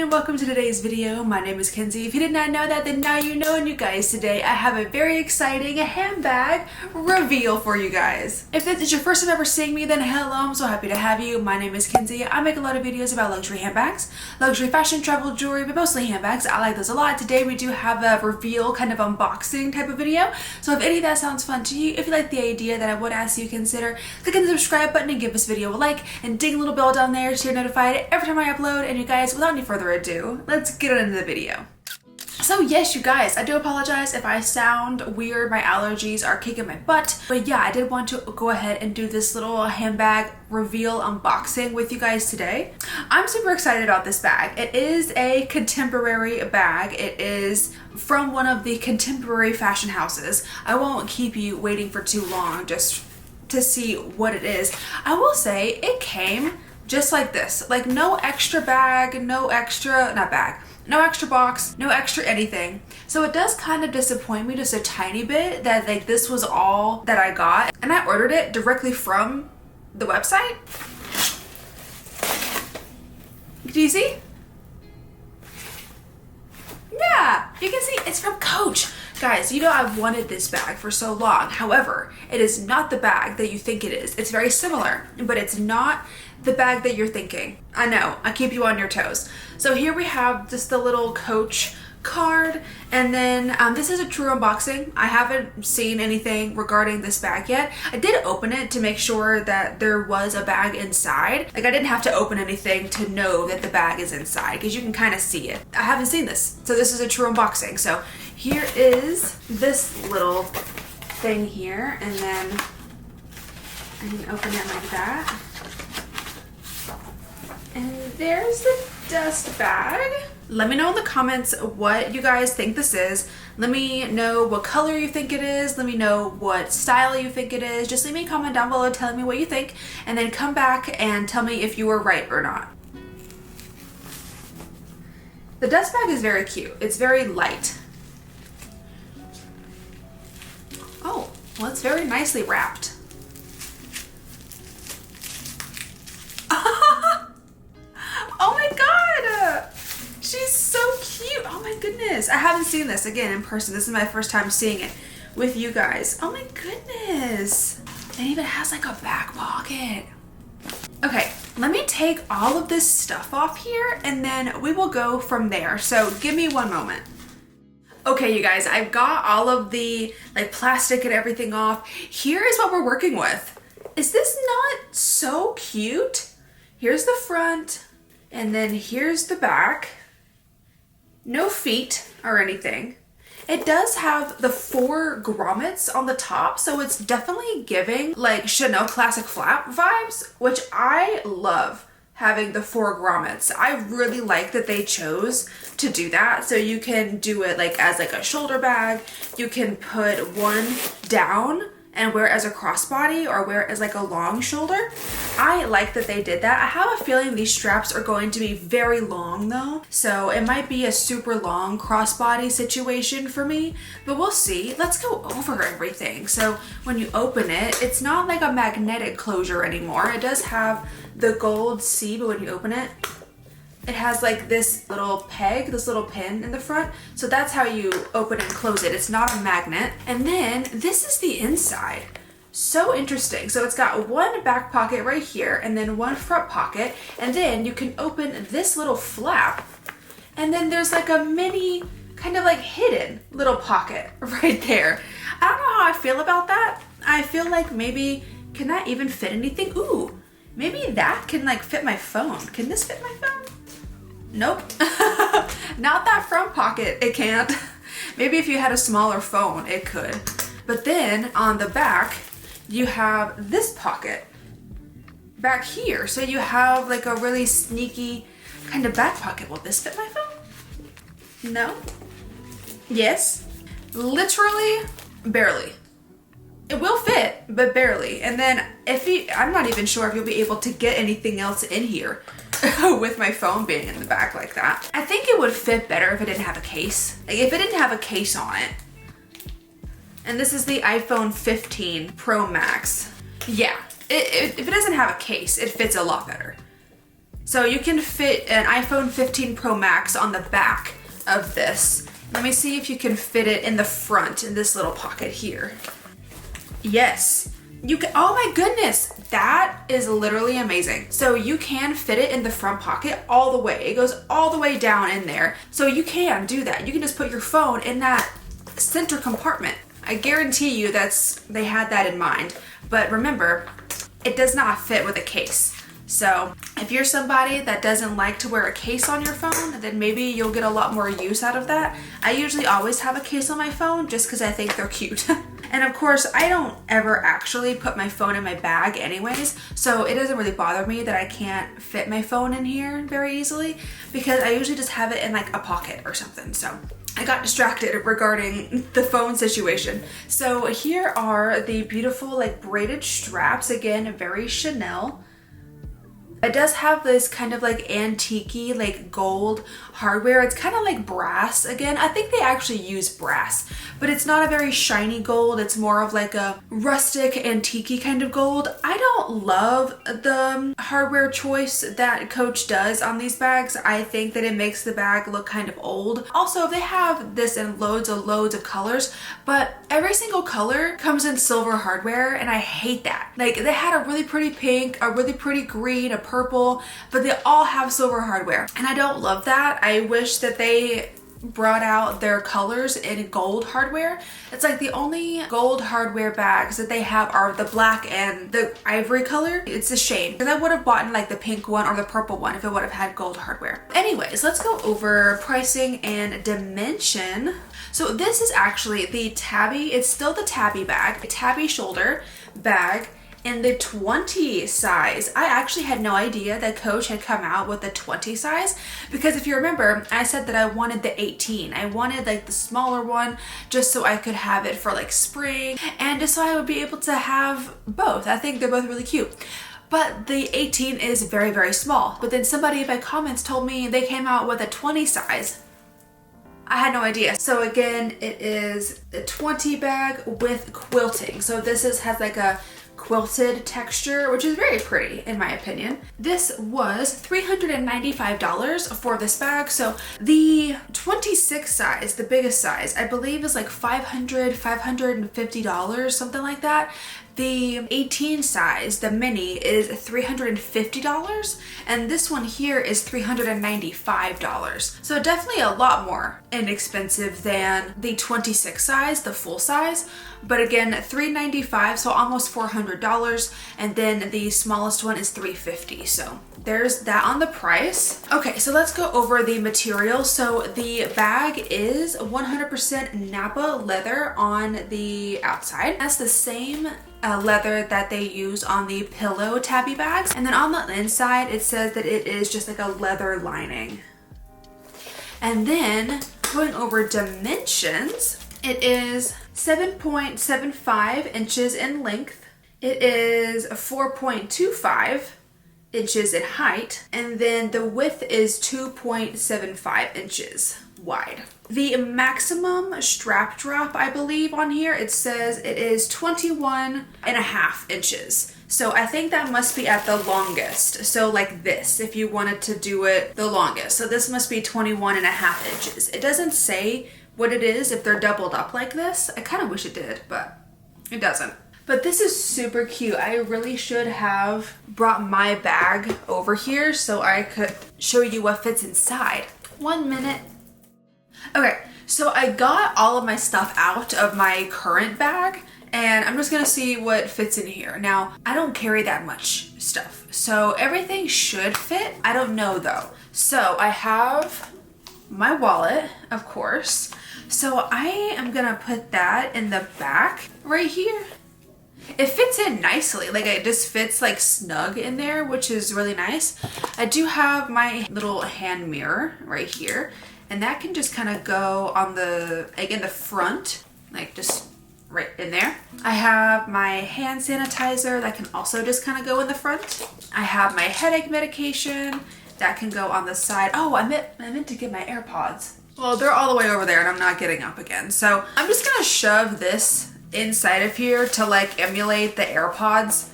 everyone and welcome to today's video. My name is Kenzie. If you did not know that, then now you know. And you guys, today I have a very exciting handbag reveal for you guys. If this is your first time ever seeing me, then hello, I'm so happy to have you. My name is Kenzie. I make a lot of videos about luxury handbags, luxury fashion, travel, jewelry, but mostly handbags. I like those a lot. Today we do have a reveal kind of unboxing type of video. So if any of that sounds fun to you, if you like the idea, then I would ask you to consider clicking the subscribe button and give this video a like and ding a little bell down there so you're notified every time I upload. And you guys, without any further ado, let's get into the video. So yes, you guys, I do apologize if I sound weird. My allergies are kicking my butt. But yeah, I did want to go ahead and do this little handbag reveal unboxing with you guys today. I'm super excited about this bag. It is a contemporary bag. It is from one of the contemporary fashion houses. I won't keep you waiting for too long just to see what it is. I will say it came just like this, like no extra bag, no extra box, no extra anything. So it does kind of disappoint me just a tiny bit that like this was all that I got, and I ordered it directly from the website. Do you see? Yeah, you can see it's from Coach. Guys, you know I've wanted this bag for so long. However, it is not the bag that you think it is. It's very similar, but it's not the bag that you're thinking. I know, I keep you on your toes. So here we have just the little Coach card, and then this is a true unboxing. I haven't seen anything regarding this bag yet. I did open it to make sure that there was a bag inside. Like I didn't have to open anything to know that the bag is inside because you can kind of see it. I haven't seen this, so this is a true unboxing. So here is this little thing here, and then I can open it like that. And there's the dust bag. Let me know in the comments what you guys think this is. Let me know what color you think it is. Let me know what style you think it is. Just leave me a comment down below telling me what you think, and then come back and tell me if you were right or not. The dust bag is very cute. It's very light. Oh, well, it's very nicely wrapped. Oh my god! She's so cute. Oh my goodness. I haven't seen this again in person. This is my first time seeing it with you guys. Oh my goodness. It even has like a back pocket. Okay, let me take all of this stuff off here and then we will go from there. So give me one moment. Okay, you guys, I've got all of the like plastic and everything off. Here is what we're working with. Is this not so cute? Here's the front, and then here's the back. No feet or anything. It does have the 4 grommets on the top, so it's definitely giving like Chanel classic flap vibes, which I love. Having the 4 grommets. I really like that they chose to do that. So you can do it like as like a shoulder bag. You can put one down and wear it as a crossbody or wear it as like a long shoulder. I like that they did that. I have a feeling these straps are going to be very long though. So it might be a super long crossbody situation for me, but we'll see. Let's go over everything. So when you open it, it's not like a magnetic closure anymore. It does have the gold C, but when you open it, it has like this little peg, this little pin in the front. So that's how you open and close it. It's not a magnet. And then this is the inside. So interesting. So it's got one back pocket right here and then one front pocket. And then you can open this little flap. And then there's like a mini kind of like hidden little pocket right there. I don't know how I feel about that. I feel like maybe, can that even fit anything? Ooh, maybe that can like fit my phone. Can this fit my phone? Nope. Not that front pocket, it can't. Maybe if you had a smaller phone, it could. But then on the back, you have this pocket back here. So you have like a really sneaky kind of back pocket. Will this fit my phone? No? Yes? Literally, barely. It will fit, but barely. And then I'm not even sure if you'll be able to get anything else in here with my phone being in the back like that. I think it would fit better if it didn't have a case. Like if it didn't have a case on it. And this is the iPhone 15 Pro Max. Yeah, if it doesn't have a case, it fits a lot better. So you can fit an iPhone 15 Pro Max on the back of this. Let me see if you can fit it in the front in this little pocket here. Yes, you can. Oh my goodness, that is literally amazing. So you can fit it in the front pocket all the way. It goes all the way down in there. So you can do that. You can just put your phone in that center compartment. I guarantee you they had that in mind. But remember, it does not fit with a case. So if you're somebody that doesn't like to wear a case on your phone, then maybe you'll get a lot more use out of that. I usually always have a case on my phone just because I think they're cute. And of course, I don't ever actually put my phone in my bag anyways, so it doesn't really bother me that I can't fit my phone in here very easily because I usually just have it in like a pocket or something. So I got distracted regarding the phone situation. So here are the beautiful like braided straps, again, very Chanel. It does have this kind of like antique-y, like gold hardware. It's kind of like brass again. I think they actually use brass, but it's not a very shiny gold. It's more of like a rustic, antique-y kind of gold. I don't love the hardware choice that Coach does on these bags. I think that it makes the bag look kind of old. Also, they have this in loads of colors, but every single color comes in silver hardware, and I hate that. Like, they had a really pretty pink, a really pretty green, a purple, but they all have silver hardware, and I don't love that. I wish that they brought out their colors in gold hardware. It's like the only gold hardware bags that they have are the black and the ivory color. It's a shame because I would have bought like the pink one or the purple one if it would have had gold hardware. Anyways, let's go over pricing and dimension. So this is actually the Tabby. It's still the Tabby bag, a Tabby shoulder bag in the 20 size. I actually had no idea that Coach had come out with the 20 size because if you remember, I said that I wanted the 18. I wanted like the smaller one just so I could have it for like spring and just so I would be able to have both. I think they're both really cute. But the 18 is very, very small. But then somebody in my comments told me they came out with a 20 size. I had no idea. So again, it is a 20 bag with quilting. So this has like a quilted texture, which is very pretty in my opinion. This was $395 for this bag. So the 26 size, the biggest size, I believe is like $550, something like that. The 18 size, the mini, is $350, and this one here is $395. So definitely a lot more inexpensive than the 26 size, the full size. But again, $395, so almost $400, and then the smallest one is $350. So there's that on the price. Okay, so let's go over the material. So the bag is 100% Napa leather on the outside. That's the same leather that they use on the pillow Tabby bags. And then on the inside, it says that it is just like a leather lining. And then going over dimensions, it is 7.75 inches in length. It is 4.25 inches in height. And then the width is 2.75 inches wide. The maximum strap drop, I believe on here, it says it is 21.5 inches. So I think that must be at the longest. So like this, if you wanted to do it the longest. So this must be 21.5 inches. It doesn't say what it is if they're doubled up like this. I kind of wish it did, but it doesn't. But this is super cute. I really should have brought my bag over here so I could show you what fits inside. 1 minute. Okay, so I got all of my stuff out of my current bag and I'm just gonna see what fits in here. Now, I don't carry that much stuff, so everything should fit. I don't know though. So I have my wallet, of course. So I am gonna put that in the back right here. It fits in nicely, like it just fits like snug in there, which is really nice. I do have my little hand mirror right here, and that can just kind of go on the, like in the front, like just right in there. I have my hand sanitizer that can also just kind of go in the front. I have my headache medication that can go on the side. Oh, I meant to get my AirPods. Well, they're all the way over there and I'm not getting up again. So I'm just gonna shove this inside of here to like emulate the AirPods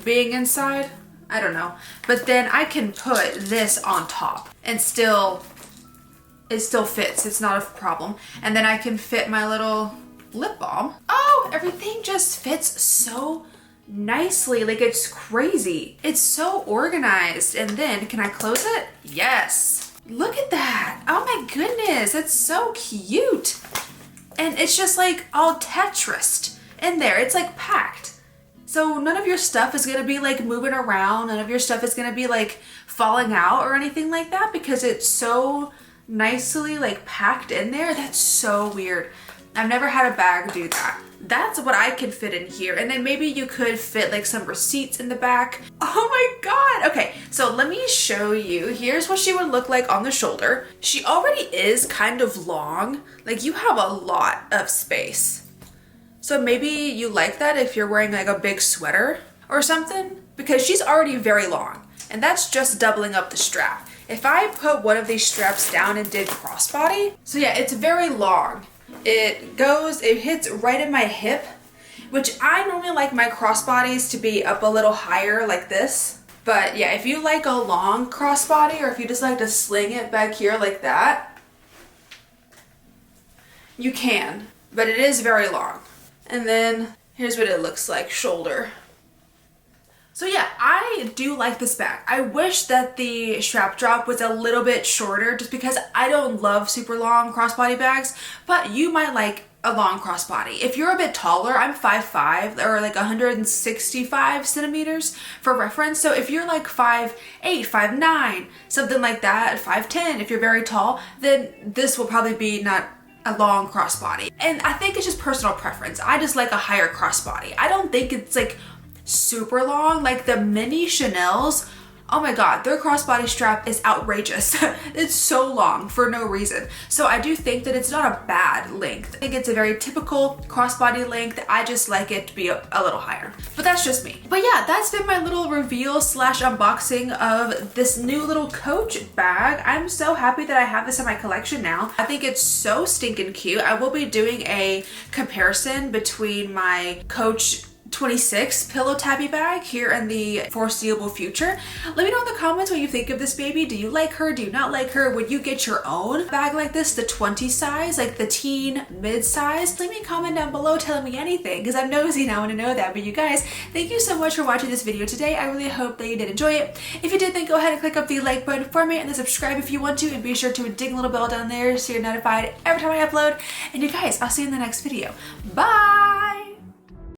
being inside. I don't know. But then I can put this on top and it still fits. It's not a problem. And then I can fit my little lip balm. Oh, everything just fits so nicely. Like, it's crazy. It's so organized. And then can I close it? Yes. Look at that. Oh my goodness. That's so cute. And it's just like all Tetrised in there. It's like packed. So none of your stuff is gonna be like moving around. None of your stuff is gonna be like falling out or anything like that because it's so nicely like packed in there. That's so weird. I've never had a bag do that. That's what I can fit in here. And then maybe you could fit like some receipts in the back. Oh my God. Okay, so let me show you. Here's what she would look like on the shoulder. She already is kind of long. Like, you have a lot of space. So maybe you like that if you're wearing like a big sweater or something, because she's already very long and that's just doubling up the strap. If I put one of these straps down and did crossbody, so yeah, it's very long. It hits right in my hip, which I normally like my crossbodies to be up a little higher like this. But yeah, if you like a long crossbody or if you just like to sling it back here like that, you can, but it is very long. And then here's what it looks like, shoulder. So yeah, I do like this bag. I wish that the strap drop was a little bit shorter just because I don't love super long crossbody bags, but you might like a long crossbody. If you're a bit taller, I'm 5'5" or like 165 centimeters for reference. So if you're like 5'8", 5'9", something like that, 5'10", if you're very tall, then this will probably be not a long crossbody. And I think it's just personal preference. I just like a higher crossbody. I don't think it's like super long. Like the mini Chanel's, oh my God, their crossbody strap is outrageous. It's so long for no reason. So I do think that it's not a bad length. I think it's a very typical crossbody length. I just like it to be a little higher, but that's just me. But yeah, that's been my little reveal slash unboxing of this new little Coach bag. I'm so happy that I have this in my collection now. I think it's so stinking cute. I will be doing a comparison between my Coach 26 pillow tabby bag here in the foreseeable future. Let me know in the comments what you think of this baby. Do you like her? Do you not like her? Would you get your own bag like this, the 20 size, like the teen mid size? Leave me a comment down below telling me anything because I'm nosy and I want to know that. But you guys, thank you so much for watching this video today. I really hope that you did enjoy it. If you did, then go ahead and click up the like button for me and then subscribe if you want to, and be sure to ding a little bell down there so you're notified every time I upload. And you guys, I'll see you in the next video. Bye!